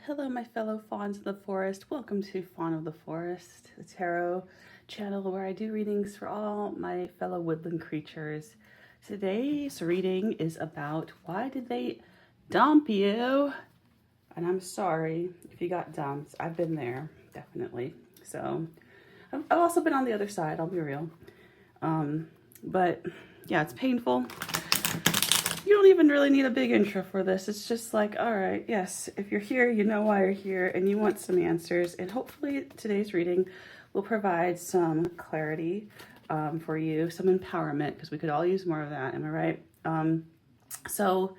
Hello, my fellow fawns of the forest. Welcome to Fawn of the Forest, the tarot channel where I do readings for all my fellow woodland creatures. Today's reading is about why did they dump you? And I'm sorry if you got dumped. I've been there, definitely. So I've also been on the other side, I'll be real. But yeah, it's painful. You don't even really need a big intro for this. It's just like, all right, yes, if you're here, you know why you're here and you want some answers. And hopefully today's reading will provide some clarity for you, some empowerment, because we could all use more of that, am I right? So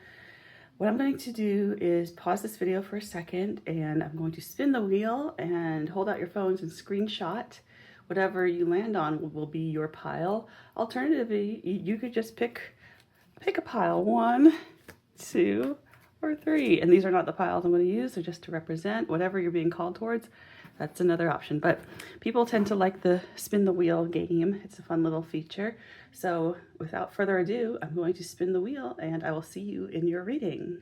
what I'm going to do is pause this video for a second and I'm going to spin the wheel and hold out your phones and screenshot. Whatever you land on will be your pile. Alternatively, you could just pick a pile, 1, 2, or 3. And these are not the piles I'm going to use. They're just to represent whatever you're being called towards. That's another option. But people tend to like the spin the wheel game. It's a fun little feature. So without further ado, I'm going to spin the wheel and I will see you in your reading.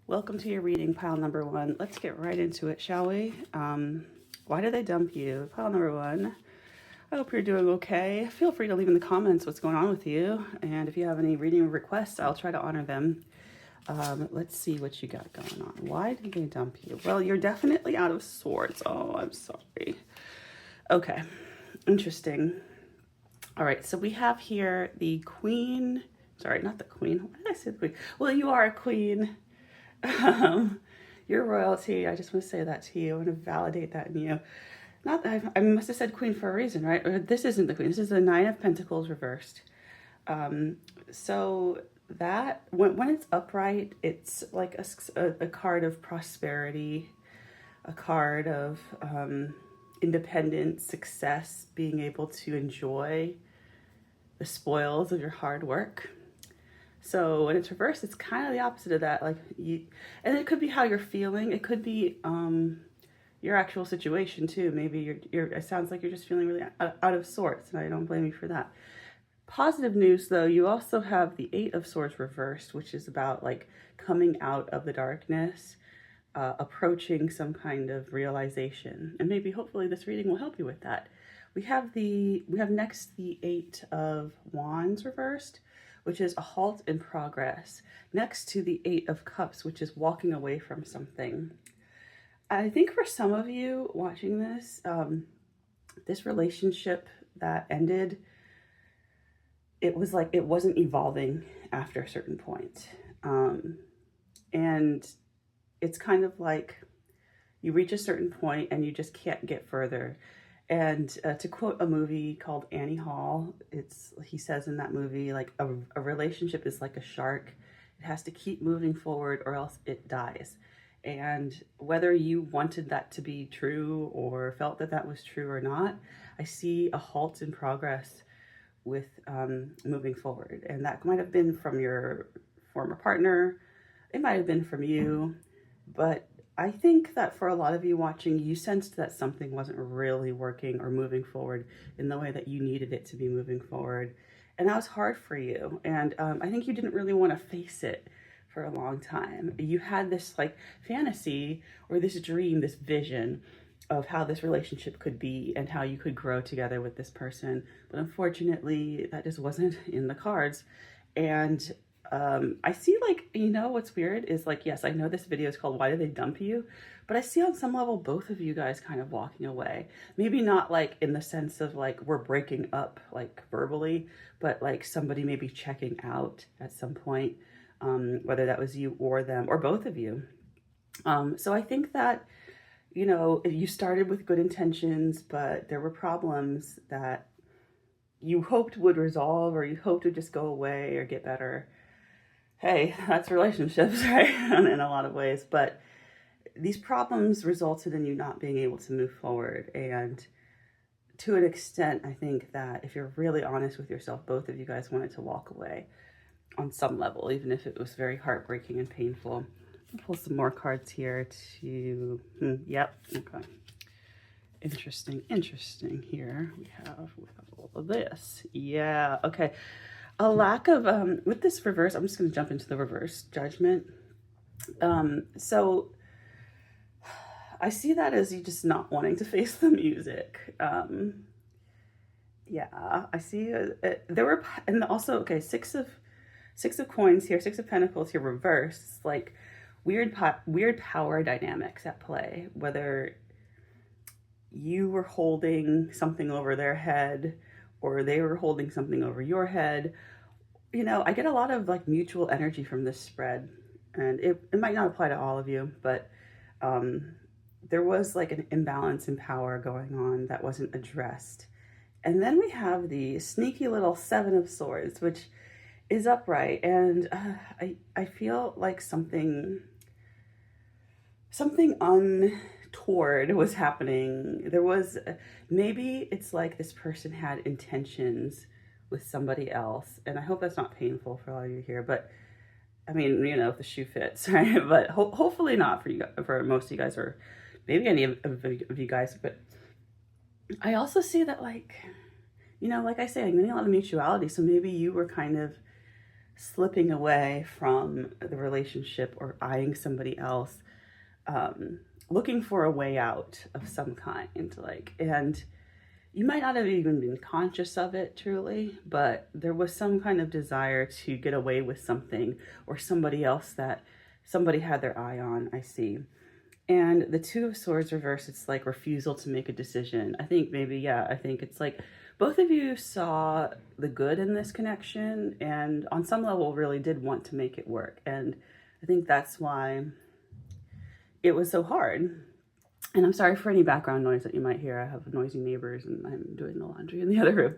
Welcome to your reading, pile number 1. Let's get right into it, shall we? Why did they dump you? Pile number 1. I hope you're doing okay. Feel free to leave in the comments what's going on with you. And if you have any reading requests, I'll try to honor them. Let's see what you got going on. Why did they dump you? Well, you're definitely out of sorts. Oh, I'm sorry. Okay, interesting. All right, so we have here the queen. Sorry, not the queen. Why did I say the queen? Well, you are a queen. You're royalty. I just want to say that to you. I want to validate that in you. Not that I must have said queen for a reason, right? Or this isn't the queen. This is the 9 of Pentacles reversed. So that when it's upright, it's like a card of prosperity, a card of independence, success, being able to enjoy the spoils of your hard work. So when it's reversed, it's kind of the opposite of that. Like and it could be how you're feeling. It could be your actual situation too. Maybe it sounds like you're just feeling really out of sorts, and I don't blame you for that. Positive news though, you also have the 8 of Swords reversed, which is about like coming out of the darkness, approaching some kind of realization, and maybe hopefully this reading will help you with that. We have next the 8 of Wands reversed, which is a halt in progress, next to the 8 of Cups, which is walking away from something. I think for some of you watching this, this relationship that ended, it was like it wasn't evolving after a certain point. And it's kind of like you reach a certain point and you just can't get further. And to quote a movie called Annie Hall, he says in that movie, like a relationship is like a shark. It has to keep moving forward or else it dies. And whether you wanted that to be true or felt that that was true or not, I see a halt in progress with moving forward. And that might have been from your former partner. It might have been from you. But I think that for a lot of you watching, you sensed that something wasn't really working or moving forward in the way that you needed it to be moving forward. And that was hard for you. And I think you didn't really want to face it for a long time. You had this like fantasy or this dream, this vision of how this relationship could be and how you could grow together with this person. But unfortunately, that just wasn't in the cards. And I see, like, you know, what's weird is like, yes, I know this video is called Why Did They Dump You? But I see on some level both of you guys kind of walking away. Maybe not like in the sense of like we're breaking up like verbally, but like somebody maybe checking out at some point, whether that was you or them or both of you. So I think that, you know, you started with good intentions, but there were problems that you hoped would resolve or you hoped would just go away or get better. Hey, that's relationships, right? In a lot of ways. But these problems resulted in you not being able to move forward. And to an extent, I think that if you're really honest with yourself, both of you guys wanted to walk away on some level, even if it was very heartbreaking and painful. I'll pull some more cards here to, yep, okay. interesting here. We have all of this. Yeah, okay. A lack of, with this reverse, I'm just going to jump into the reverse judgment. So I see that as you just not wanting to face the music. Yeah, I see, there were, and also, okay, six of coins here, six of pentacles here reversed, like weird power dynamics at play, whether you were holding something over their head or they were holding something over your head. You know, I get a lot of like mutual energy from this spread, and it might not apply to all of you, but there was like an imbalance in power going on that wasn't addressed. And then we have the sneaky little Seven of Swords, which is upright, and I feel like something untoward was happening. There was, maybe it's like this person had intentions with somebody else, and I hope that's not painful for all of you here, but I mean, you know, if the shoe fits, right? But hopefully not for you, for most of you guys, or maybe any of you guys. But I also see that, like, you know, like I say, I'm getting a lot of mutuality, so maybe you were kind of slipping away from the relationship or eyeing somebody else, looking for a way out of some kind, like, and you might not have even been conscious of it truly, but there was some kind of desire to get away with something or somebody else that somebody had their eye on, I see. And the Two of Swords reverse, it's like refusal to make a decision. I think maybe, yeah, I think it's like both of you saw the good in this connection and on some level really did want to make it work. And I think that's why it was so hard. And I'm sorry for any background noise that you might hear. I have noisy neighbors and I'm doing the laundry in the other room.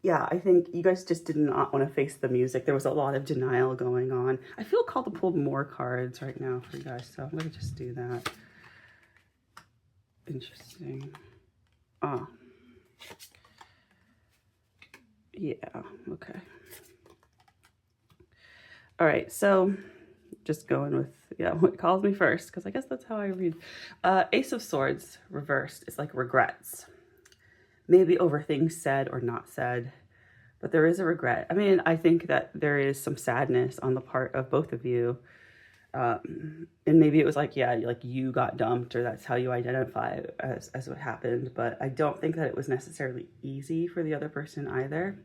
Yeah, I think you guys just did not want to face the music. There was a lot of denial going on. I feel called to pull more cards right now for you guys, so I'm going to just do that. Interesting. Ah. Yeah, okay. All right, so just going with, yeah, what calls me first, because I guess that's how I read. Ace of Swords reversed is like regrets. Maybe over things said or not said, but there is a regret. I mean, I think that there is some sadness on the part of both of you. And maybe it was like, yeah, like you got dumped, or that's how you identify as what happened. But I don't think that it was necessarily easy for the other person either.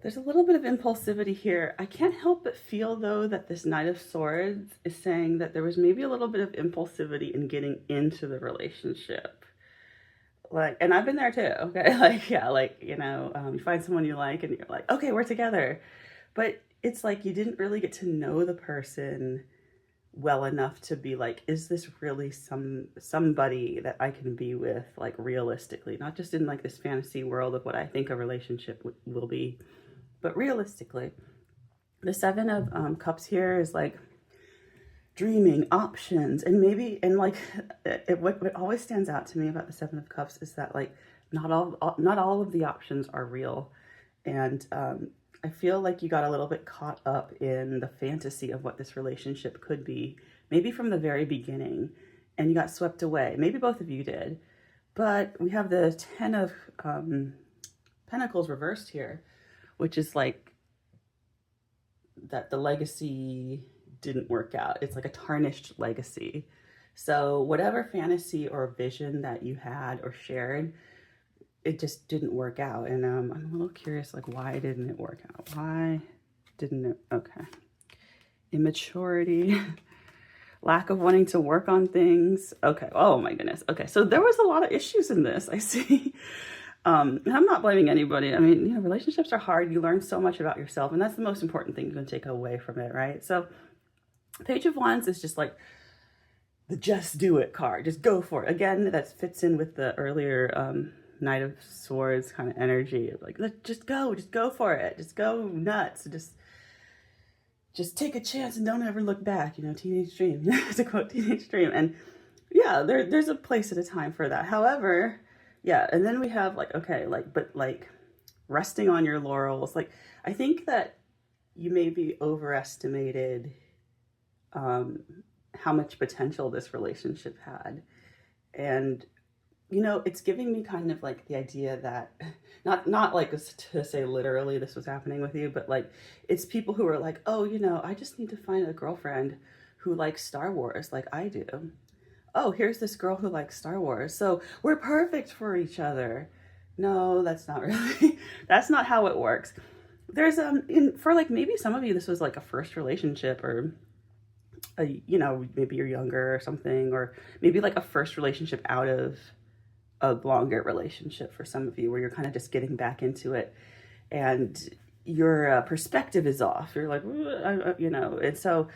There's a little bit of impulsivity here. I can't help but feel, though, that this Knight of Swords is saying that there was maybe a little bit of impulsivity in getting into the relationship. Like, and I've been there too, okay? Like, yeah, like, you know, you find someone you like and you're like, okay, we're together. But it's like you didn't really get to know the person well enough to be like, is this really somebody that I can be with, like, realistically? Not just in like this fantasy world of what I think a relationship will be, but realistically. The Seven of Cups here is like dreaming, options, and maybe, and like what always stands out to me about the Seven of Cups is that like not all of the options are real. And I feel like you got a little bit caught up in the fantasy of what this relationship could be, maybe from the very beginning, and you got swept away. Maybe both of you did. But we have the Ten of Pentacles reversed here, which is like that the legacy didn't work out. It's like a tarnished legacy. So whatever fantasy or vision that you had or shared, it just didn't work out. And I'm a little curious, like, why didn't it work out? Why didn't it? Okay. Immaturity, lack of wanting to work on things. Okay. Oh my goodness. Okay. So there was a lot of issues in this, I see. And I'm not blaming anybody. I mean, you know, relationships are hard. You learn so much about yourself, and that's the most important thing you can take away from it, right? So Page of Wands is just like the just do it card. Just go for it. Again, that fits in with the earlier Knight of Swords kind of energy. Like, just go for it. Just go nuts. Just take a chance and don't ever look back. You know, teenage dream, to quote Teenage Dream. And yeah, there's a place at a time for that. However, yeah, and then we have like, okay, like, but like resting on your laurels. Like, I think that you maybe overestimated how much potential this relationship had. And, you know, it's giving me kind of like the idea that not like to say literally this was happening with you, but like it's people who are like, oh, you know, I just need to find a girlfriend who likes Star Wars like I do. Oh, here's this girl who likes Star Wars, so we're perfect for each other. No, that's not really, that's not how it works. There's for like maybe some of you this was like a first relationship, or you know, maybe you're younger or something, or maybe like a first relationship out of a longer relationship for some of you, where you're kind of just getting back into it, and your perspective is off. You're like, you know, and so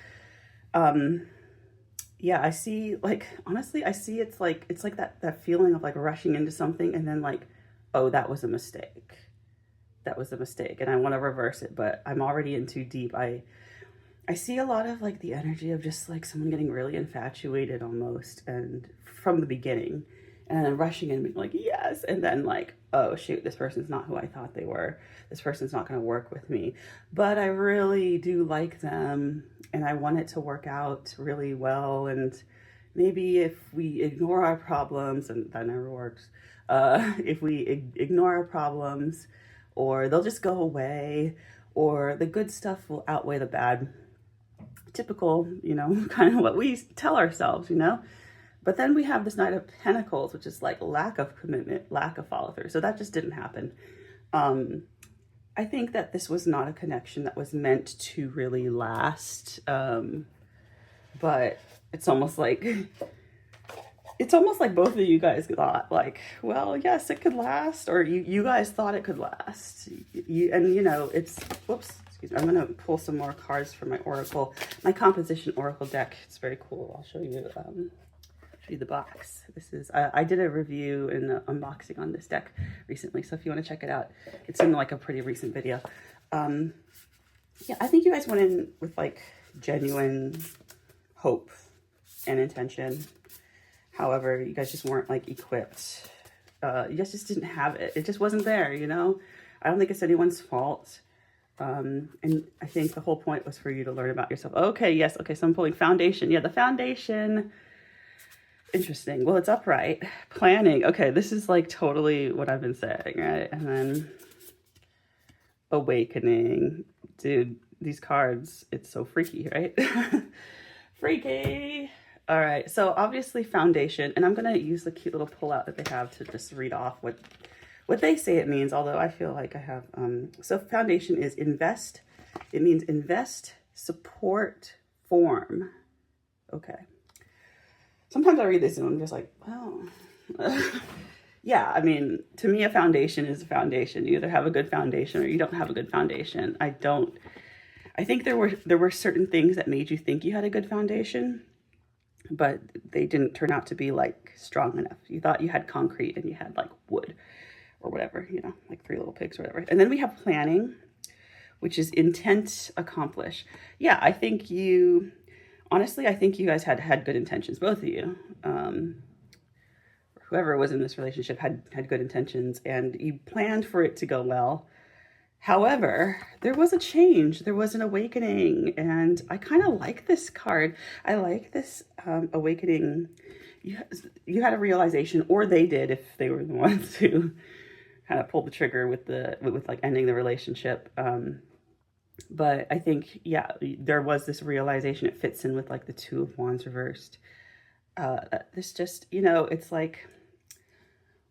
yeah, I see, like, honestly, I see it's like that feeling of like rushing into something and then like, oh, that was a mistake. That was a mistake. And I want to reverse it, but I'm already in too deep. I see a lot of like the energy of just like someone getting really infatuated almost, and from the beginning, and then rushing in and being like, yes. And then like, oh shoot, this person's not who I thought they were. This person's not going to work with me, but I really do like them. And I want it to work out really well. And maybe if we ignore our problems, and that never works, if we ignore our problems, or they'll just go away, or the good stuff will outweigh the bad. Typical, you know, kind of what we tell ourselves, you know. But then we have this Knight of Pentacles, which is like lack of commitment, lack of follow through. So that just didn't happen. I think that this was not a connection that was meant to really last. But it's almost like both of you guys thought like, well, yes, it could last, or you guys thought it could last. And you know, it's, whoops, excuse me, I'm gonna pull some more cards from my Oracle, my composition Oracle deck. It's very cool. I'll show you the box. This is, I did a review and unboxing on this deck recently, so if you want to check it out, it's in like a pretty recent video. Yeah, I think you guys went in with like genuine hope and intention. However, you guys just weren't like equipped. You guys just didn't have it. It just wasn't there, you know? I don't think it's anyone's fault. And I think the whole point was for you to learn about yourself. Okay, yes, okay, so I'm pulling foundation. Yeah, the foundation. Interesting. Well, it's upright. Planning. Okay, this is like totally what I've been saying, right? And then awakening. Dude, these cards, it's so freaky, right? Freaky. All right, so obviously foundation, and I'm going to use the cute little pullout that they have to just read off what they say it means, although I feel like I have, so foundation is invest. It means invest, support, form. Okay. Sometimes I read this and I'm just like, well, yeah, I mean, to me, a foundation is a foundation. You either have a good foundation or you don't have a good foundation. I think there were certain things that made you think you had a good foundation, but they didn't turn out to be like strong enough. You thought you had concrete and you had like wood or whatever, you know, like Three Little Pigs or whatever. And then we have planning, which is intent, accomplish. Yeah, I think honestly, I think you guys had good intentions, both of you. Whoever was in this relationship had good intentions, and you planned for it to go well. However, there was a change, there was an awakening, and I kind of like this card. I like this awakening. You had a realization, or they did, if they were the ones who kind of pulled the trigger with like ending the relationship. But I think, yeah, there was this realization. It fits in with like the Two of Wands reversed. This just, you know, it's like,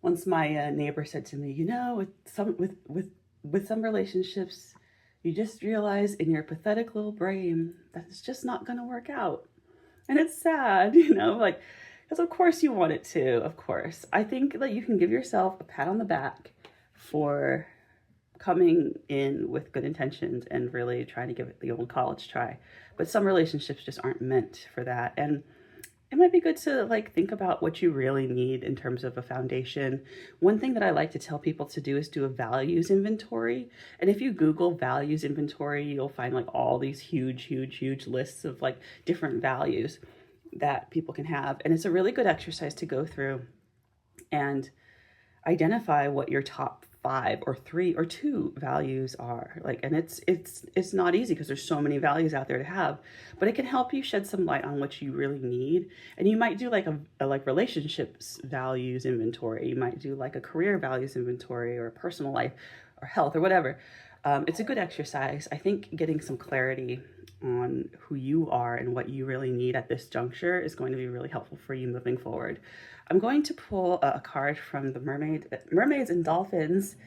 once my neighbor said to me, you know, with some relationships, you just realize in your pathetic little brain that it's just not going to work out. And it's sad, you know, like, because of course you want it to, of course. I think that you can give yourself a pat on the back for coming in with good intentions and really trying to give it the old college try. But some relationships just aren't meant for that. And it might be good to like think about what you really need in terms of a foundation. One thing that I like to tell people to do is do a values inventory. And if you Google values inventory, you'll find like all these huge lists of like different values that people can have. And it's a really good exercise to go through and identify what your top 5 or 3 or 2 values are. Like, and it's not easy because there's so many values out there to have, but it can help you shed some light on what you really need. And you might do like a like relationships values inventory. You might do like a career values inventory or a personal life or health or whatever. It's a good exercise. I think getting some clarity on who you are and what you really need at this juncture is going to be really helpful for you moving forward. I'm going to pull a card from the Mermaids and Dolphins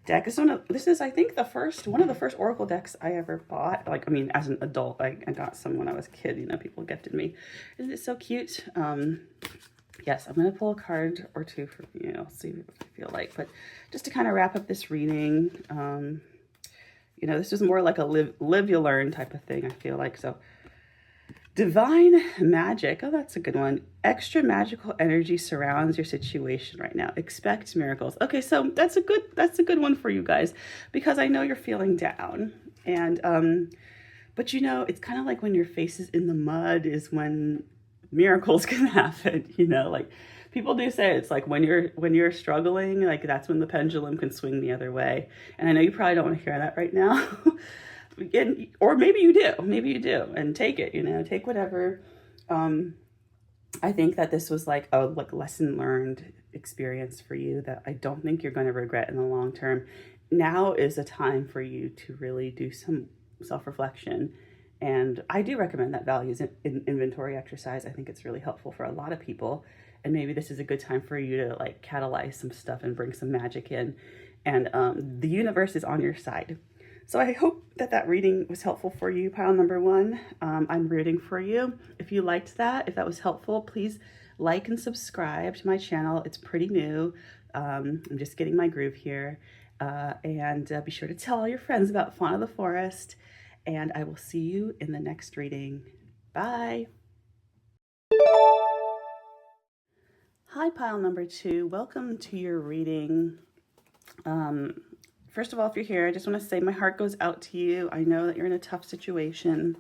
deck. This is I think one of the first Oracle decks I ever bought. Like, I mean, as an adult, I got some when I was a kid, you know, people gifted me. Isn't it so cute? Yes, I'm going to pull a card or two for you. I'll see if I feel like, but just to kind of wrap up this reading, you know, this is more like a live you learn type of thing, I feel like. So divine magic. Oh, that's a good one. Extra magical energy surrounds your situation right now. Expect miracles. Okay, so that's a good one for you guys, because I know you're feeling down. And but you know, it's kind of like when your face is in the mud is when miracles can happen, you know, like people do say it's like when you're struggling, like that's when the pendulum can swing the other way. And I know you probably don't want to hear that right now. Or maybe you do, and take it, you know, take whatever. I think that this was like a lesson learned experience for you that I don't think you're going to regret in the long term. Now is a time for you to really do some self-reflection. And I do recommend that values inventory exercise. I think it's really helpful for a lot of people. And maybe this is a good time for you to like catalyze some stuff and bring some magic in. And the universe is on your side. So I hope that reading was helpful for you, pile number 1. I'm rooting for you. If you liked that, if that was helpful, please like and subscribe to my channel. It's pretty new. I'm just getting my groove here. And be sure to tell all your friends about Fawn of the Forest. And I will see you in the next reading. Bye. Hi, pile number 2. Welcome to your reading. First of all, if you're here, I just want to say my heart goes out to you. I know that you're in a tough situation,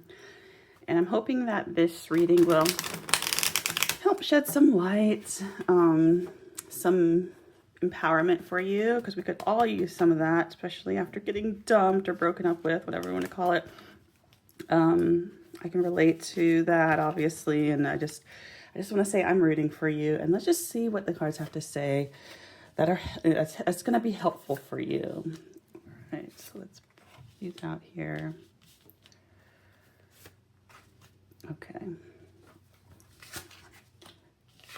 and I'm hoping that this reading will help shed some light, some empowerment for you, because we could all use some of that, especially after getting dumped or broken up with, whatever you want to call it. I can relate to that, obviously, and I just want to say I'm rooting for you, and let's just see what the cards have to say that's going to be helpful for you. All right, so let's use out here. Okay.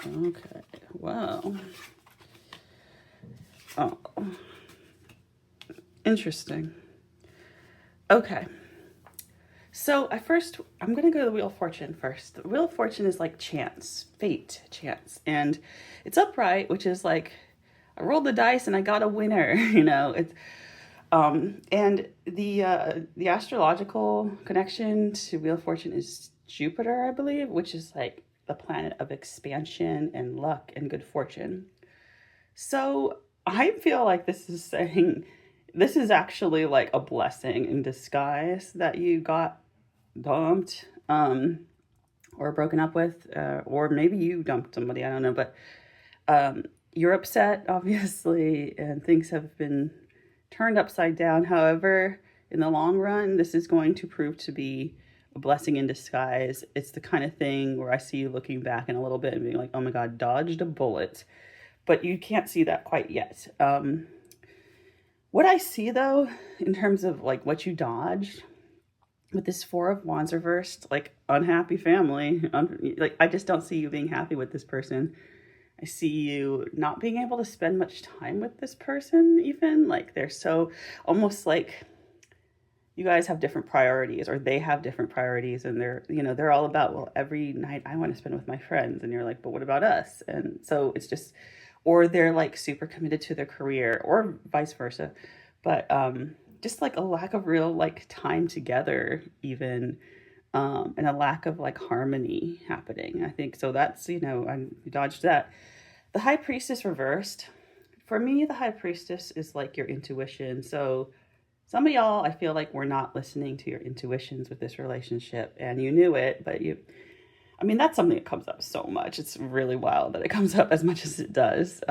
Okay. Wow. Oh. Interesting. Okay. So I'm going to go to the Wheel of Fortune first. The Wheel of Fortune is like chance, fate, chance. And it's upright, which is like, I rolled the dice and I got a winner, you know. It's and the astrological connection to Wheel of Fortune is Jupiter, I believe, which is like the planet of expansion and luck and good fortune. So I feel like this is saying this is actually like a blessing in disguise that you got dumped or broken up with, or maybe you dumped somebody, I don't know, but you're upset, obviously, and things have been turned upside down. However, in the long run, this is going to prove to be a blessing in disguise. It's the kind of thing where I see you looking back in a little bit and being like, oh my God, dodged a bullet. But you can't see that quite yet. What I see, though, in terms of like what you dodged with this 4 of Wands reversed, like unhappy family, like I just don't see you being happy with this person. I see you not being able to spend much time with this person, even like they're so almost like you guys have different priorities, or they have different priorities, and they're all about, well, every night I want to spend with my friends, and you're like, but what about us? And so it's just, or they're like super committed to their career, or vice versa, but just like a lack of real like time together, even. And a lack of like harmony happening, I think. So that's, I dodged that. The High Priestess reversed. For me, the High Priestess is like your intuition. So some of y'all, I feel like we're not listening to your intuitions with this relationship, and you knew it, but that's something that comes up so much. It's really wild that it comes up as much as it does.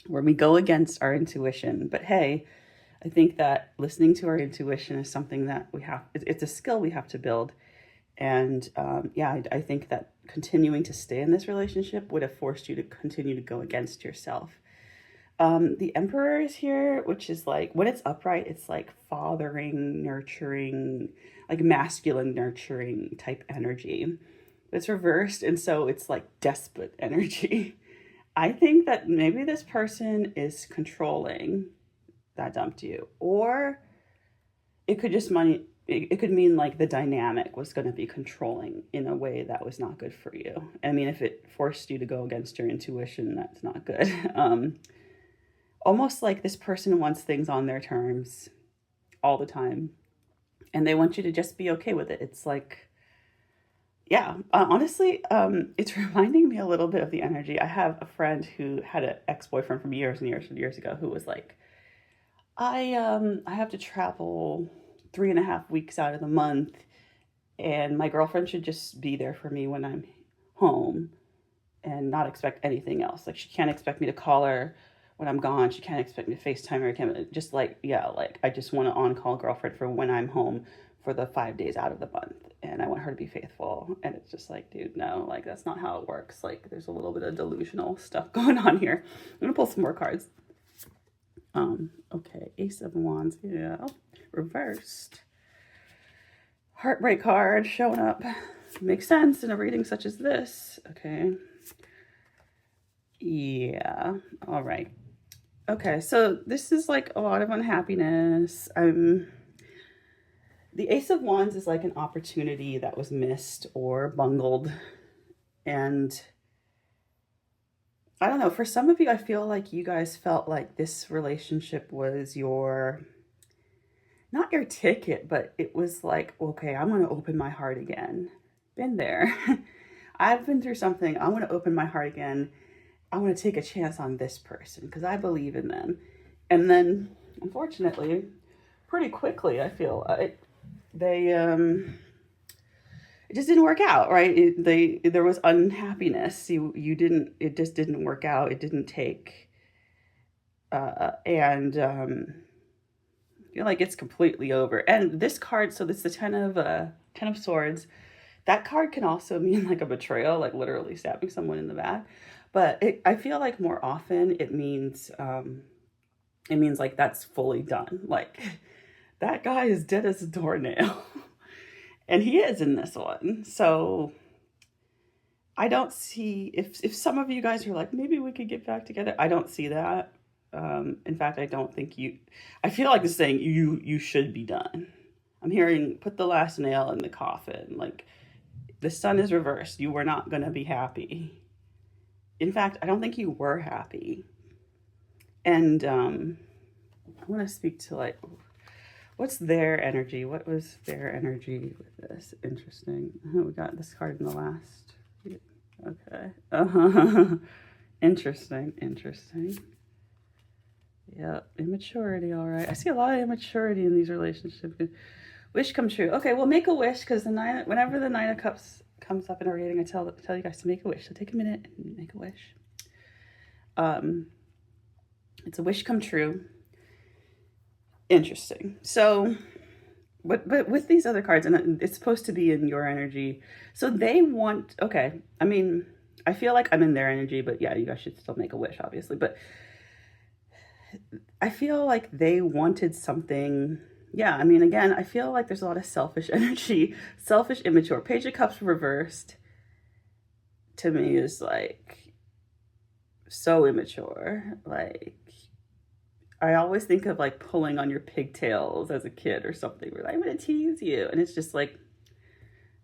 where we go against our intuition. But hey, I think that listening to our intuition is something that it's a skill we have to build. And yeah, I think that continuing to stay in this relationship would have forced you to continue to go against yourself. The Emperor is here, which is like, when it's upright, it's like fathering, nurturing, like masculine nurturing type energy. It's reversed, and so it's like despot energy. I think that maybe this person is controlling that dumped you, or it could just money. It could mean like the dynamic was going to be controlling in a way that was not good for you. I mean, if it forced you to go against your intuition, that's not good. Almost like this person wants things on their terms all the time, and they want you to just be okay with it. It's like, yeah, honestly, it's reminding me a little bit of the energy. I have a friend who had an ex-boyfriend from years and years and years ago who was like, I have to travel 3.5 weeks out of the month, and my girlfriend should just be there for me when I'm home and not expect anything else. Like, she can't expect me to call her when I'm gone. She can't expect me to FaceTime her. Can't, just like, yeah, like I just want an on-call girlfriend for when I'm home for the 5 days out of the month, and I want her to be faithful. And it's just like, dude, no, like that's not how it works. Like, there's a little bit of delusional stuff going on here. I'm gonna pull some more cards. Okay, Ace of Wands, yeah, reversed. Heartbreak card showing up. Makes sense in a reading such as this. Okay. Yeah, all right. Okay, so this is like a lot of unhappiness. The Ace of Wands is like an opportunity that was missed or bungled. And I don't know, for some of you, I feel like you guys felt like this relationship was not your ticket, but it was like, okay, I'm going to open my heart again. Been there. I've been through something. I want to open my heart again. I want to take a chance on this person because I believe in them. And then, unfortunately, pretty quickly, I feel it just didn't work out, right? There was unhappiness. It just didn't work out. It didn't take, and I feel like it's completely over. And this card, so this is the Ten of Swords. That card can also mean like a betrayal, like literally stabbing someone in the back. But I feel like more often it means like that's fully done. Like, that guy is dead as a doornail. And he is in this one. So I don't see, if some of you guys are like, maybe we could get back together. I don't see that. In fact, I don't think I feel like it's saying you should be done. I'm hearing put the last nail in the coffin. Like, the sun is reversed. You were not going to be happy. In fact, I don't think you were happy. And I want to speak to like, what's their energy? What was their energy with this? Interesting. We got this card in the last. Okay. Interesting. Yeah, immaturity. All right. I see a lot of immaturity in these relationships. Wish come true. Okay, well, make a wish, because whenever the Nine of Cups comes up in a reading, I tell you guys to make a wish. So take a minute and make a wish. It's a wish come true. Interesting. So, but with these other cards, and it's supposed to be in your energy. So they want. Okay, I mean, I feel like I'm in their energy, but yeah, you guys should still make a wish, obviously. But I feel like they wanted something. Yeah, I mean, again, I feel like there's a lot of selfish energy, selfish, immature. Page of Cups reversed to me is like so immature. Like, I always think of like pulling on your pigtails as a kid or something. Where I'm gonna tease you, and it's just like,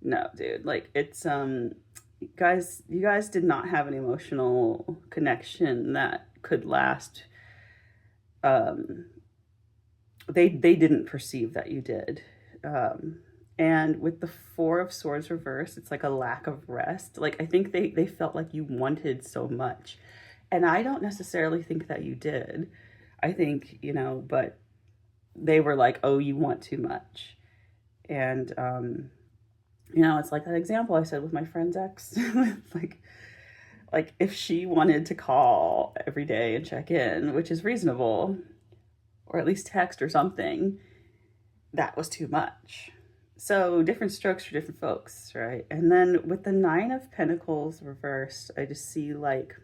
no, dude. Like, it's you guys did not have an emotional connection that could last. They didn't perceive that you did. And with the Four of Swords reversed, it's like a lack of rest. Like, I think they felt like you wanted so much. And I don't necessarily think that you did. I think, but they were like, oh, you want too much. And, it's like that example I said with my friend's ex. Like, Like if she wanted to call every day and check in, which is reasonable, or at least text or something, that was too much. So different strokes for different folks, right? And then with the Nine of Pentacles reversed, I just see like,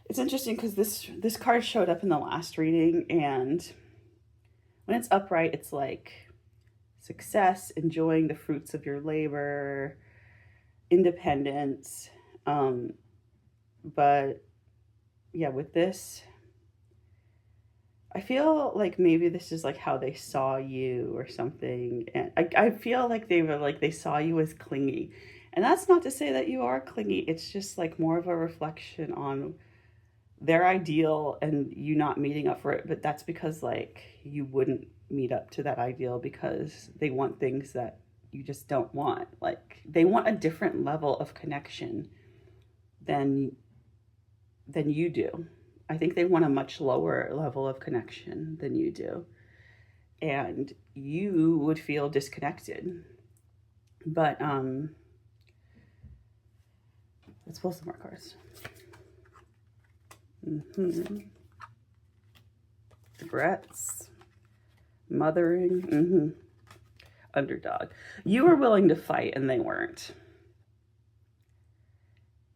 it's interesting because this card showed up in the last reading, and when it's upright, it's like success, enjoying the fruits of your labor, independence. But yeah, with this, I feel like maybe this is like how they saw you or something. And I feel like they were like, they saw you as clingy. And that's not to say that you are clingy. It's just like more of a reflection on their ideal and you not meeting up for it. But that's because like you wouldn't meet up to that ideal because they want things that you just don't want. Like they want a different level of connection than you do. I think they want a much lower level of connection than you do. And you would feel disconnected. But let's pull some more cards. Regrets. Mothering. Underdog. You were willing to fight and they weren't.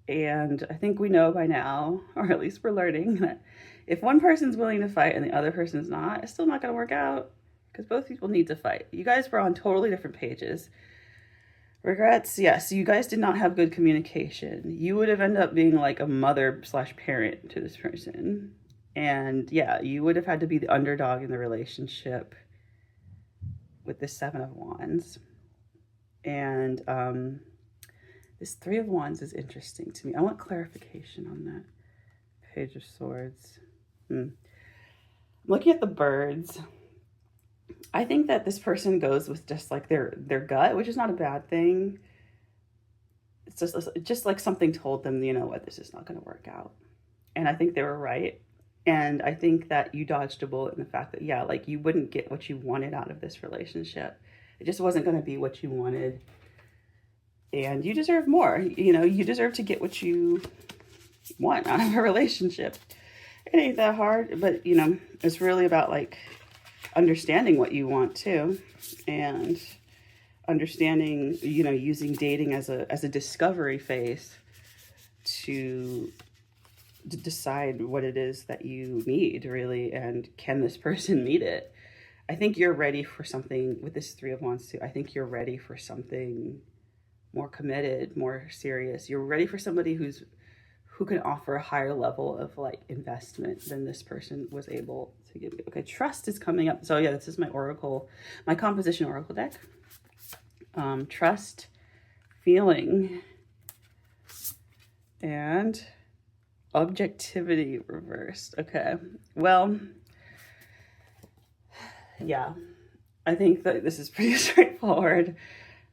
And I think we know by now, or at least we're learning, that if one person's willing to fight and the other person's not, it's still not going to work out because both people need to fight. You guys were on totally different pages. Regrets, yes, you guys did not have good communication. You would have ended up being like a mother/parent to this person. And yeah, you would have had to be the underdog in the relationship with the Seven of Wands. And this Three of Wands is interesting to me. I want clarification on that. Page of Swords. I'm looking at the birds. I think that this person goes with just like their gut, which is not a bad thing. It's just like something told them, you know what, this is not going to work out. And I think they were right. And I think that you dodged a bullet in the fact that, yeah, like you wouldn't get what you wanted out of this relationship. It just wasn't going to be what you wanted. And you deserve more. You know, you deserve to get what you want out of a relationship. It ain't that hard, but, you know, it's really about, like, understanding what you want, too. And understanding, you know, using dating as a discovery phase to decide what it is that you need, really, and can this person meet it? I think you're ready for something with this Three of Wands, too. I think you're ready for something more committed, more serious. You're ready for somebody who can offer a higher level of like investment than this person was able to give you. Okay, trust is coming up. So yeah, this is my oracle, my composition oracle deck. Trust, feeling, and objectivity reversed. Okay, well, yeah, I think that this is pretty straightforward.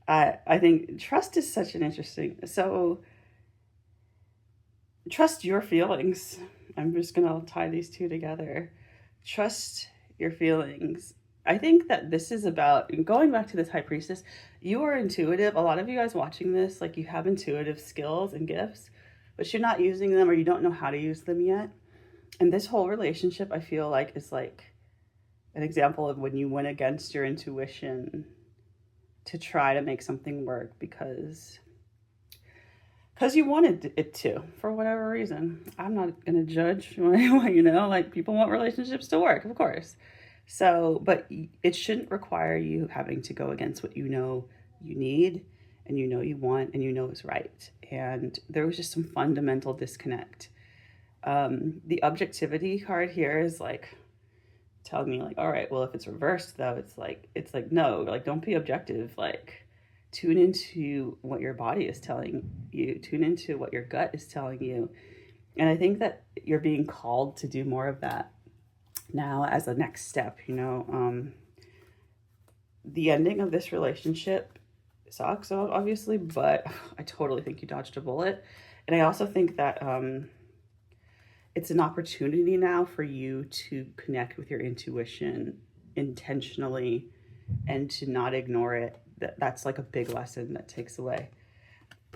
I think trust is such an interesting, so trust your feelings. I'm just going to tie these two together. Trust your feelings. I think that this is about, going back to this High Priestess, you are intuitive. A lot of you guys watching this, like you have intuitive skills and gifts, but you're not using them or you don't know how to use them yet. And this whole relationship, I feel like, is like an example of when you went against your intuition to try to make something work because you wanted it to, for whatever reason. I'm not going to judge, you know, like people want relationships to work, of course. So, but it shouldn't require you having to go against what you know you need and you know you want and you know is right. And there was just some fundamental disconnect. The objectivity card here is like telling me like, all right, well, if it's reversed though, it's like no, like don't be objective. Like tune into what your body is telling you, tune into what your gut is telling you. And I think that you're being called to do more of that now as a next step. You know, the ending of this relationship sucks, obviously, but I totally think you dodged a bullet. And I also think that it's an opportunity now for you to connect with your intuition intentionally and to not ignore it. That's like a big lesson that takes away.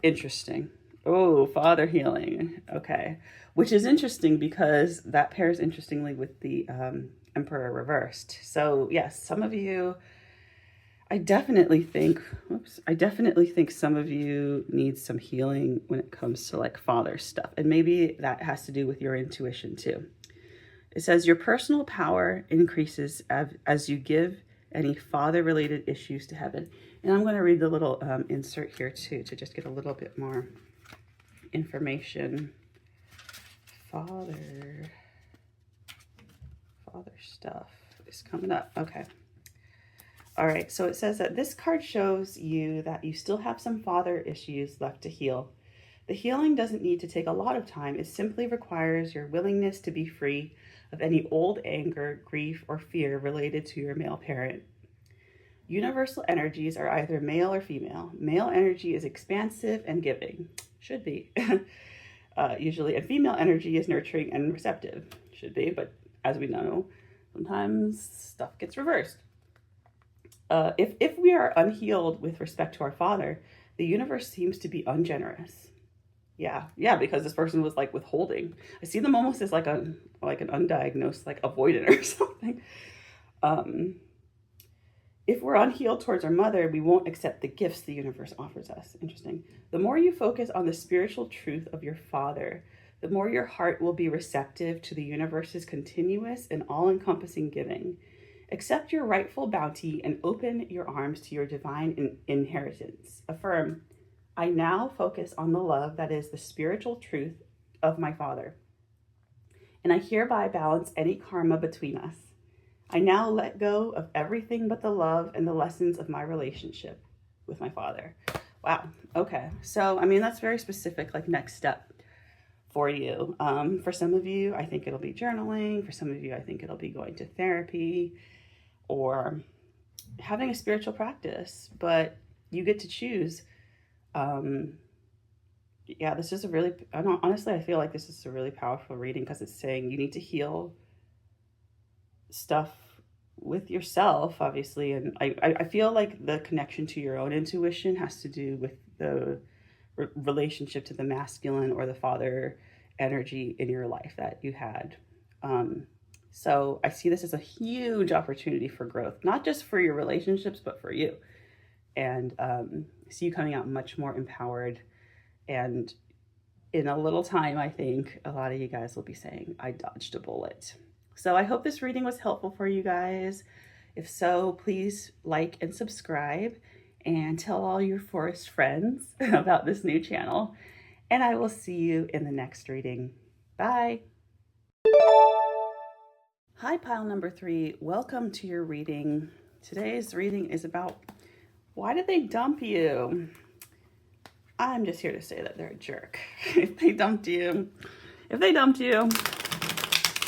Interesting. Oh, father healing. Okay. Which is interesting because that pairs interestingly with the Emperor reversed. So, yes, some of you, I definitely think some of you need some healing when it comes to like father stuff. And maybe that has to do with your intuition too. It says your personal power increases as you give any father related issues to heaven. And I'm going to read the little insert here too to just get a little bit more information. Father stuff is coming up. Okay. All right. So it says that this card shows you that you still have some father issues left to heal. The healing doesn't need to take a lot of time. It simply requires your willingness to be free of any old anger, grief, or fear related to your male parent. Universal energies are either male or female. Male energy is expansive and giving. Should be. Usually. And female energy is nurturing and receptive. Should be. But as we know, sometimes stuff gets reversed. If we are unhealed with respect to our father, the universe seems to be ungenerous. Yeah, because this person was like withholding. I see them almost as like an undiagnosed like avoidant or something. If we're unhealed towards our mother, we won't accept the gifts the universe offers us. Interesting. The more you focus on the spiritual truth of your father, the more your heart will be receptive to the universe's continuous and all-encompassing giving. Accept your rightful bounty and open your arms to your divine inheritance. Affirm, I now focus on the love that is the spiritual truth of my father. And I hereby balance any karma between us. I now let go of everything but the love and the lessons of my relationship with my father. Wow. Okay. So, I mean, that's very specific, like next step for you. For some of you, I think it'll be journaling. For some of you, I think it'll be going to therapy or having a spiritual practice, but you get to choose. This is honestly, I feel like this is a really powerful reading because it's saying you need to heal stuff with yourself, obviously. And I feel like the connection to your own intuition has to do with the relationship to the masculine or the father energy in your life that you had. So I see this as a huge opportunity for growth, not just for your relationships, but for you. And see you coming out much more empowered. And in a little time, I think a lot of you guys will be saying, I dodged a bullet. So I hope this reading was helpful for you guys. If so, please like and subscribe and tell all your forest friends about this new channel. And I will see you in the next reading. Bye. Hi, pile number 3. Welcome to your reading. Today's reading is about why did they dump you? I'm just here to say that they're a jerk. If they dumped you,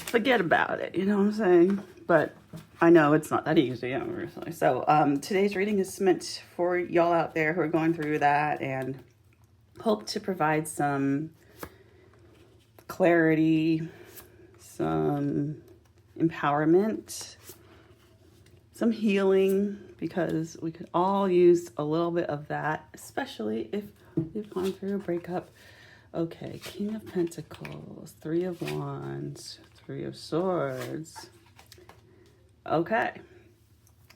forget about it. You know what I'm saying? But I know it's not that easy, obviously. So today's reading is meant for y'all out there who are going through that and hope to provide some clarity, some empowerment, some healing, because we could all use a little bit of that, especially if you've gone through a breakup. Okay, King of Pentacles, 3 of Wands, 3 of Swords. Okay.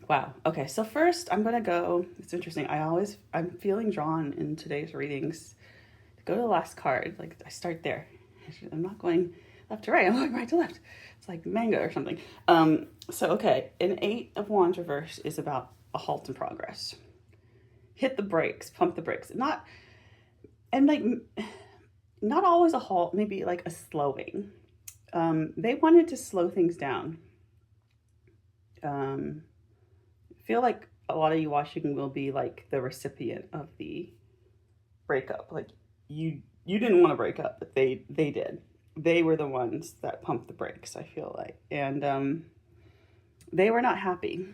Wow. Okay, so first I'm going to go, it's interesting, I'm feeling drawn in today's readings to go to the last card. Like, I start there. I'm not going left to right, I'm going right to left. It's like manga or something. So, okay, an 8 of Wands reverse is about a halt in progress. Hit the brakes, pump the brakes. Not always a halt, maybe like a slowing. They wanted to slow things down. Feel like a lot of you watching will be like the recipient of the breakup. Like you didn't want to break up, but they did. They were the ones that pumped the brakes, I feel like. And they were not happy.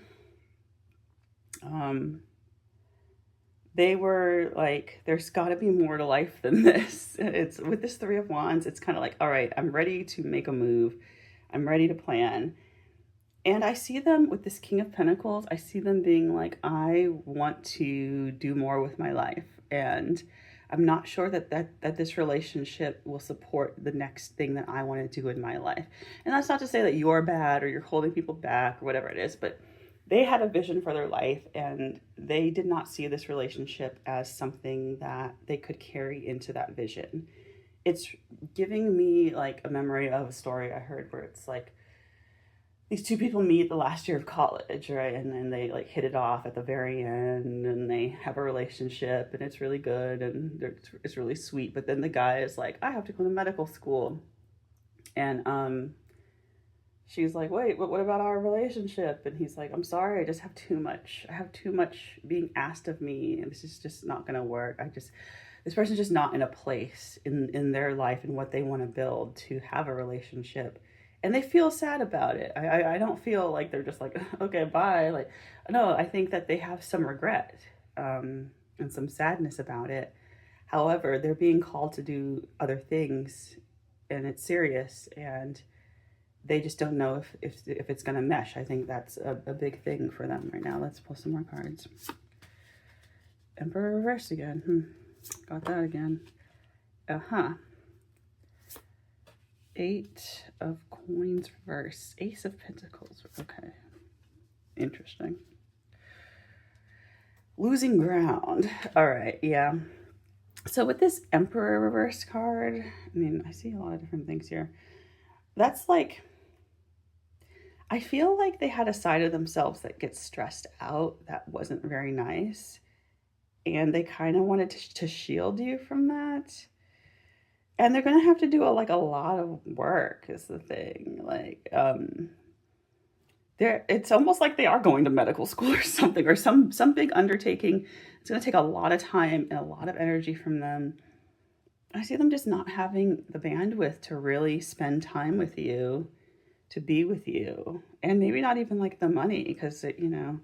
They were like, there's got to be more to life than this. It's with this 3 of Wands, it's kind of like, all right, I'm ready to make a move. I'm ready to plan. And I see them with this King of Pentacles. I see them being like, I want to do more with my life. And I'm not sure that this relationship will support the next thing that I want to do in my life. And that's not to say that you're bad or you're holding people back or whatever it is, but they had a vision for their life and they did not see this relationship as something that they could carry into that vision. It's giving me like a memory of a story I heard where it's like these two people meet the last year of college, right? And then they like hit it off at the very end and they have a relationship and it's really good and it's really sweet. But then the guy is like, I have to go to medical school. And she's like, wait, what about our relationship? And he's like, I'm sorry, I just have too much. I have too much being asked of me. And this is just not going to work. This person's just not in a place in their life and what they want to build to have a relationship. And they feel sad about it. I don't feel like they're just like, okay, bye. Like, no, I think that they have some regret and some sadness about it. However, they're being called to do other things and it's serious and they just don't know if it's going to mesh. I think that's a big thing for them right now. Let's pull some more cards. Emperor reverse again. Got that again. Eight of coins reverse. Ace of pentacles. Okay. Interesting. Losing ground. All right. Yeah. So with this Emperor reverse card, I mean, I see a lot of different things here. That's like, I feel like they had a side of themselves that gets stressed out that wasn't very nice. And they kind of wanted to shield you from that. And they're going to have to do a lot of work is the thing. Like, it's almost like they are going to medical school or something, or some big undertaking. It's going to take a lot of time and a lot of energy from them. I see them just not having the bandwidth to really spend time with you, to be with you, and maybe not even like the money, because I know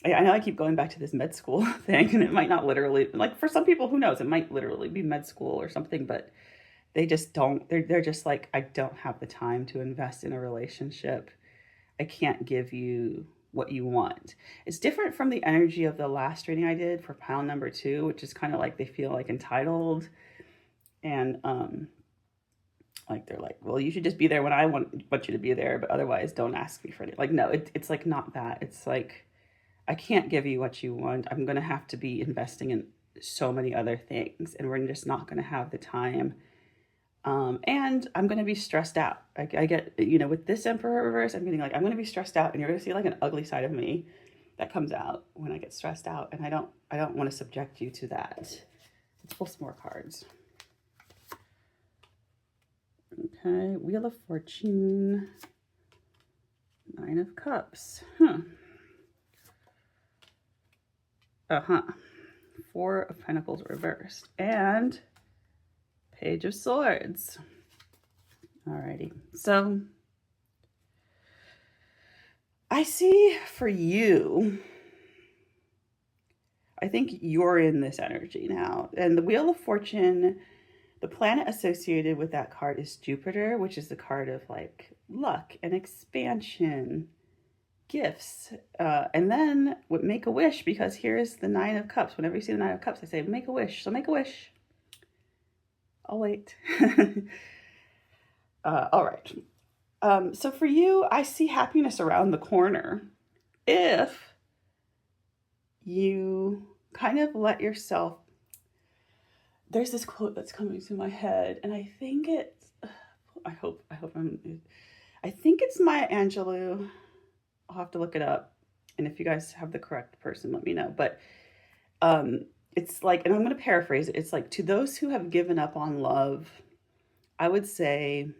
I keep going back to this med school thing, and it might not literally, like for some people, who knows, it might literally be med school or something, but they just don't, they're just like, I don't have the time to invest in a relationship. I can't give you what you want. It's different from the energy of the last reading I did for pile number 2, which is kind of like they feel like entitled and like they're like, well, you should just be there when I want you to be there, but otherwise don't ask me for it. Like, no, it's like not that. It's like, I can't give you what you want. I'm going to have to be investing in so many other things, and we're just not going to have the time. And I'm going to be stressed out. I get, with this Emperor reverse, I'm going to be stressed out, and you're going to see like an ugly side of me that comes out when I get stressed out. And I don't want to subject you to that. Let's pull some more cards. Okay. Wheel of Fortune. 9 of Cups. 4 of Pentacles reversed. And Page of Swords. Alrighty. So I see for you, I think you're in this energy now. And the Wheel of Fortune, the planet associated with that card is Jupiter, which is the card of like luck and expansion, gifts. And then make a wish, because here's the 9 of Cups. Whenever you see the 9 of Cups, I say, make a wish. So make a wish. I'll wait. All right. So for you, I see happiness around the corner if you kind of let yourself. There's this quote that's coming to my head, and I think it's. I think it's Maya Angelou. I'll have to look it up, and if you guys have the correct person, let me know. But it's like, and I'm going to paraphrase it. It's like, to those who have given up on love, I would say,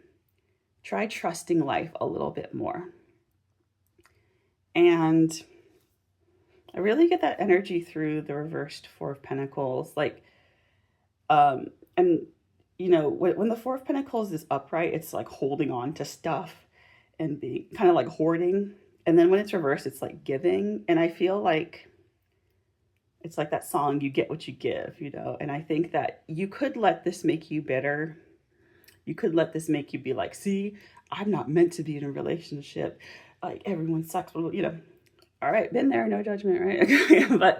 try trusting life a little bit more. And I really get that energy through the reversed 4 of Pentacles. Like, and when the 4 of Pentacles is upright, it's like holding on to stuff and being kind of like hoarding. And then when it's reversed, it's like giving. And I feel like it's like that song, you get what you give, and I think that you could let this make you bitter. You could let this make you be like, see, I'm not meant to be in a relationship. Like, everyone sucks. All right, been there, no judgment, right?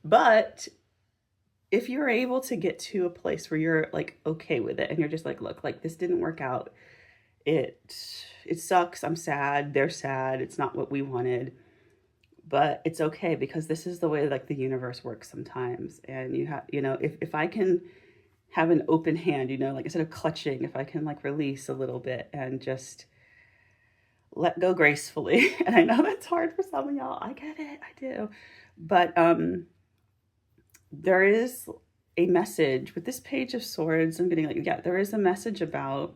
But if you're able to get to a place where you're like okay with it and you're just like, look, like this didn't work out. It sucks. I'm sad. They're sad. It's not what we wanted. But it's okay because this is the way like the universe works sometimes. And you have, if I can have an open hand, like instead of clutching, if I can like release a little bit and just let go gracefully. And I know that's hard for some of y'all. I get it. I do. But there is a message with this Page of Swords. I'm getting like, yeah, there is a message about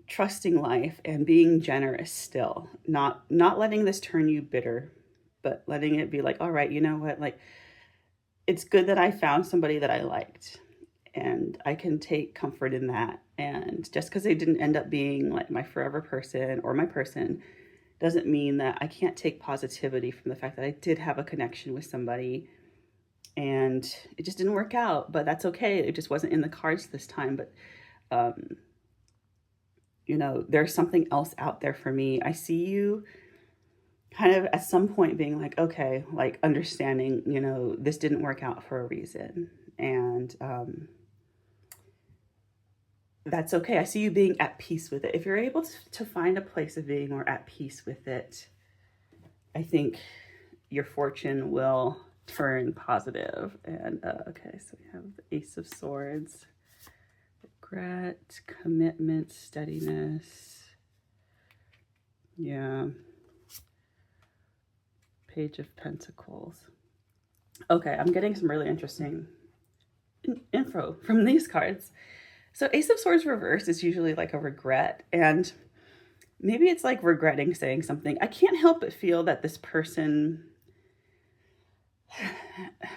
trusting life and being generous still, not letting this turn you bitter, but letting it be like, all right, you know what, like it's good that I found somebody that I liked and I can take comfort in that. And just because they didn't end up being like my forever person or my person doesn't mean that I can't take positivity from the fact that I did have a connection with somebody and it just didn't work out, but that's okay. It just wasn't in the cards this time. But there's something else out there for me. I see you kind of at some point being like, okay, like understanding, this didn't work out for a reason. And that's okay. I see you being at peace with it. If you're able to find a place of being more at peace with it, I think your fortune will turn positive. And okay, so we have the Ace of Swords. Regret, commitment, steadiness. Yeah. Page of Pentacles. Okay, I'm getting some really interesting info from these cards. So Ace of Swords reversed is usually like a regret, and maybe it's like regretting saying something. I can't help but feel that this person,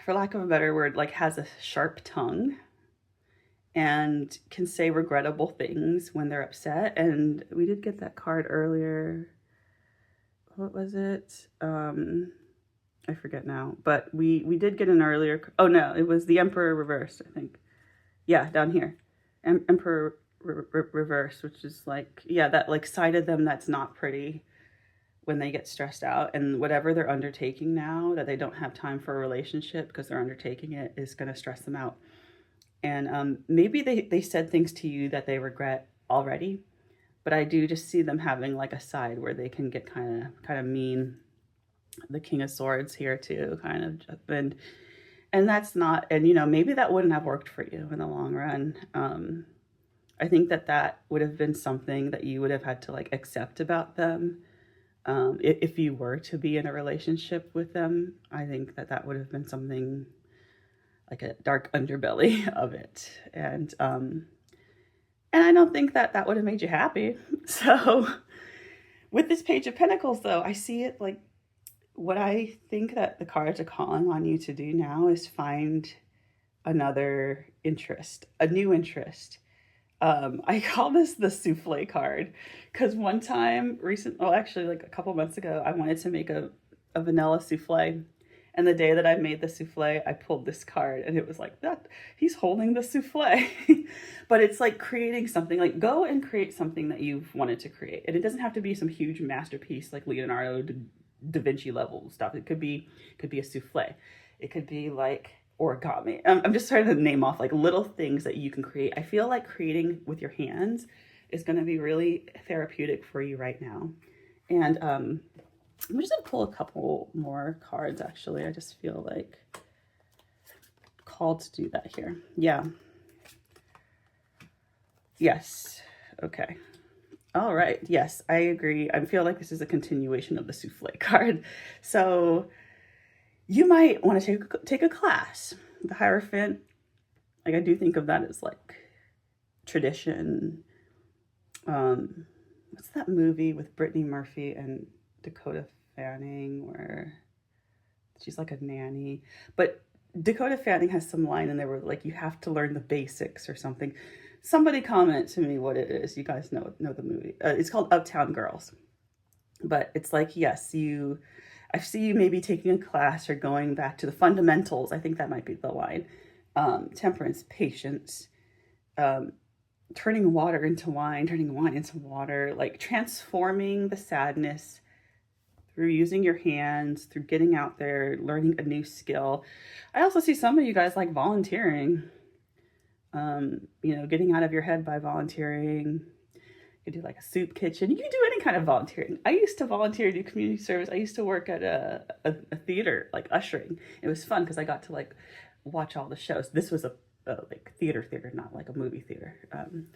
for lack of a better word, like has a sharp tongue and can say regrettable things when they're upset. And we did get that card earlier. What was it? I forget now, but we did get an earlier, oh no, it was the Emperor reversed, I think. Yeah, down here. Emperor reversed, which is like, yeah, that like side of them that's not pretty when they get stressed out, and whatever they're undertaking now that they don't have time for a relationship because they're undertaking it is going to stress them out. And maybe they said things to you that they regret already, but I do just see them having like a side where they can get kind of mean. The King of Swords here too, kind of, and that's not, and maybe that wouldn't have worked for you in the long run. I think that would have been something that you would have had to like accept about them. If you were to be in a relationship with them, I think that would have been something like a dark underbelly of it. And I don't think that would have made you happy. So with this Page of Pentacles though, I see it like, what I think that the cards are calling on you to do now is find another interest, a new interest. I call this the souffle card because one time actually like a couple months ago, I wanted to make a vanilla souffle. And the day that I made the souffle, I pulled this card and it was like that. He's holding the souffle. But it's like creating something, like go and create something that you've wanted to create. And it doesn't have to be some huge masterpiece like Leonardo da Vinci level stuff. It could be a souffle. It could be like origami. I'm just trying to name off like little things that you can create. I feel like creating with your hands is going to be really therapeutic for you right now. And I'm just going to pull a couple more cards actually. I just feel like called to do that here. Yeah. Yes. Okay. All right. Yes, I agree. I feel like this is a continuation of the souffle card. So you might want to take a class. The Hierophant, like I do think of that as like tradition. What's that movie with Brittany Murphy and Dakota Fanning where she's like a nanny? But Dakota Fanning has some line in there where like you have to learn the basics or something. Somebody comment to me what it is. You guys know the movie. It's called Uptown Girls. But it's like, yes, I see you maybe taking a class or going back to the fundamentals. I think that might be the line. Temperance, patience, turning water into wine, turning wine into water, like transforming the sadness through using your hands, through getting out there, learning a new skill. I also see some of you guys like volunteering, getting out of your head by volunteering. You could do like a soup kitchen. You can do any kind of volunteering. I used to volunteer, do community service. I used to work at a theater, like ushering. It was fun because I got to like watch all the shows. This was a like theater, not like a movie theater.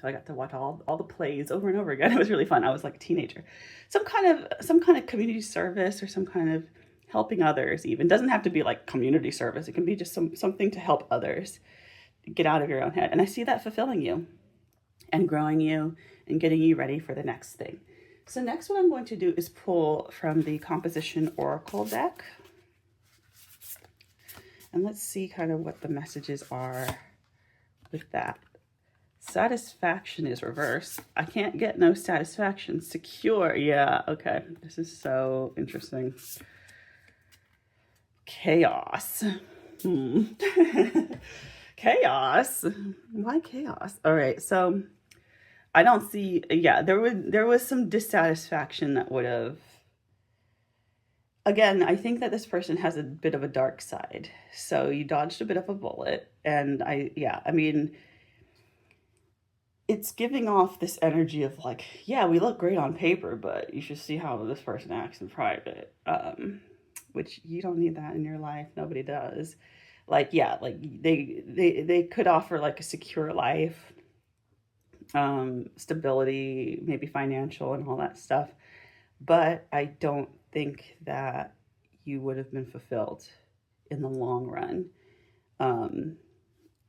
So I got to watch all the plays over and over again. It was really fun. I was like a teenager. Some kind of community service or some kind of helping others even. Doesn't have to be like community service. It can be just something to help others get out of your own head. And I see that fulfilling you and growing you and getting you ready for the next thing. So next what I'm going to do is pull from the Composition Oracle deck. And let's see kind of what the messages are with that. Satisfaction is reverse. I can't get no satisfaction. Secure. Yeah, okay. This is so interesting. Chaos. Chaos. Why chaos? All right, so I don't see, yeah, there was some dissatisfaction that would have, again, I think that this person has a bit of a dark side. So you dodged a bit of a bullet. And I mean, it's giving off this energy of like, yeah, we look great on paper, but you should see how this person acts in private. Which you don't need that in your life. Nobody does. Like, yeah, like they could offer like a secure life, stability, maybe financial and all that stuff. But I don't think that you would have been fulfilled in the long run.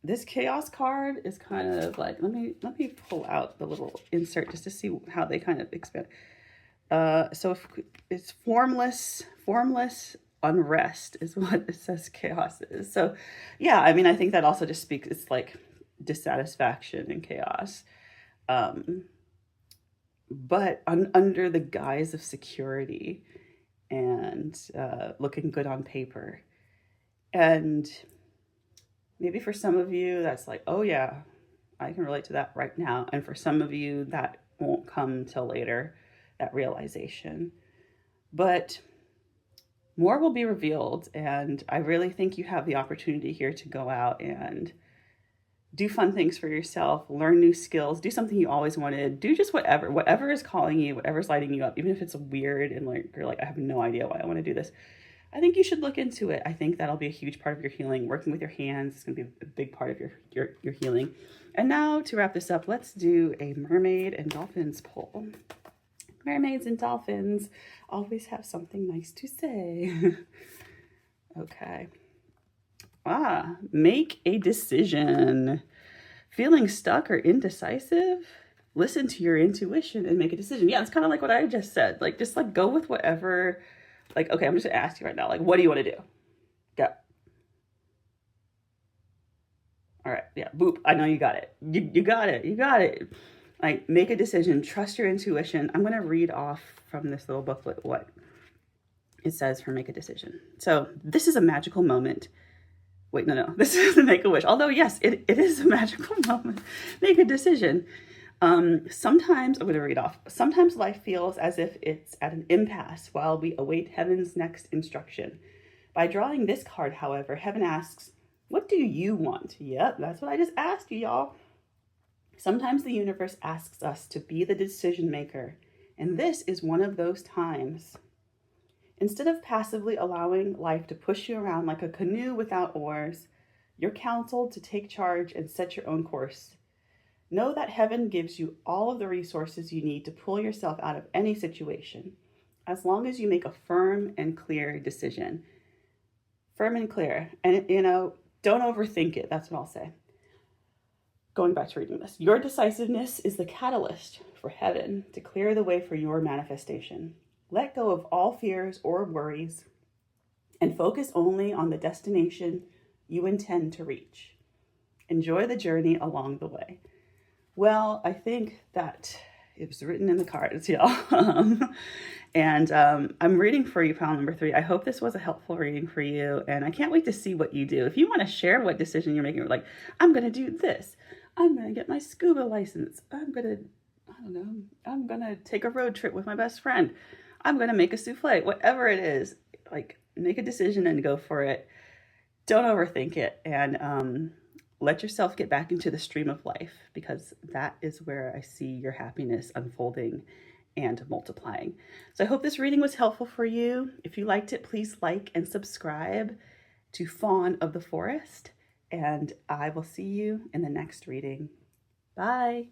This chaos card is kind of like, let me pull out the little insert just to see how they kind of expand. So if it's formless unrest is what it says chaos is. So yeah, I mean, I think that also just speaks, it's like dissatisfaction and chaos. But under the guise of security and looking good on paper. And maybe for some of you, that's like, oh yeah, I can relate to that right now. And for some of you, that won't come till later, that realization. But more will be revealed. And I really think you have the opportunity here to go out and do fun things for yourself, learn new skills, do something you always wanted, do just whatever is calling you, whatever's lighting you up, even if it's weird and like you're like, I have no idea why I want to do this. I think you should look into it. I think that'll be a huge part of your healing. Working with your hands is going to be a big part of your healing. And now to wrap this up, let's do a mermaid and dolphins pull. Mermaids and dolphins always have something nice to say. Okay. Make a decision. Feeling stuck or indecisive? Listen to your intuition and make a decision. Yeah, it's kind of like what I just said. Like, just like go with whatever. Like, okay, I'm just gonna ask you right now. Like, what do you want to do? Go. All right. Yeah. Boop. I know you got it. You got it. You got it. Like, make a decision. Trust your intuition. I'm gonna read off from this little booklet what it says for make a decision. So this is a magical moment. Wait, no. This is the Make-A-Wish. Although, yes, it is a magical moment. Make a decision. Sometimes, I'm going to read off. Sometimes life feels as if it's at an impasse while we await heaven's next instruction. By drawing this card, however, heaven asks, what do you want? Yep, that's what I just asked you, y'all. Sometimes the universe asks us to be the decision maker. And this is one of those times. Instead of passively allowing life to push you around like a canoe without oars, you're counseled to take charge and set your own course. Know that heaven gives you all of the resources you need to pull yourself out of any situation, as long as you make a firm and clear decision. Firm and clear. And, don't overthink it. That's what I'll say. Going back to reading this. Your decisiveness is the catalyst for heaven to clear the way for your manifestation. Let go of all fears or worries and focus only on the destination you intend to reach. Enjoy the journey along the way. Well, I think that it was written in the cards, y'all. And I'm reading for you, pile number 3. I hope this was a helpful reading for you. And I can't wait to see what you do. If you want to share what decision you're making, like, I'm going to do this. I'm going to get my scuba license. I'm going to take a road trip with my best friend. I'm going to make a souffle, whatever it is. Like, make a decision and go for it. Don't overthink it, and let yourself get back into the stream of life, because that is where I see your happiness unfolding and multiplying. So I hope this reading was helpful for you. If you liked it, please like and subscribe to Fawn of the Forest, and I will see you in the next reading. Bye.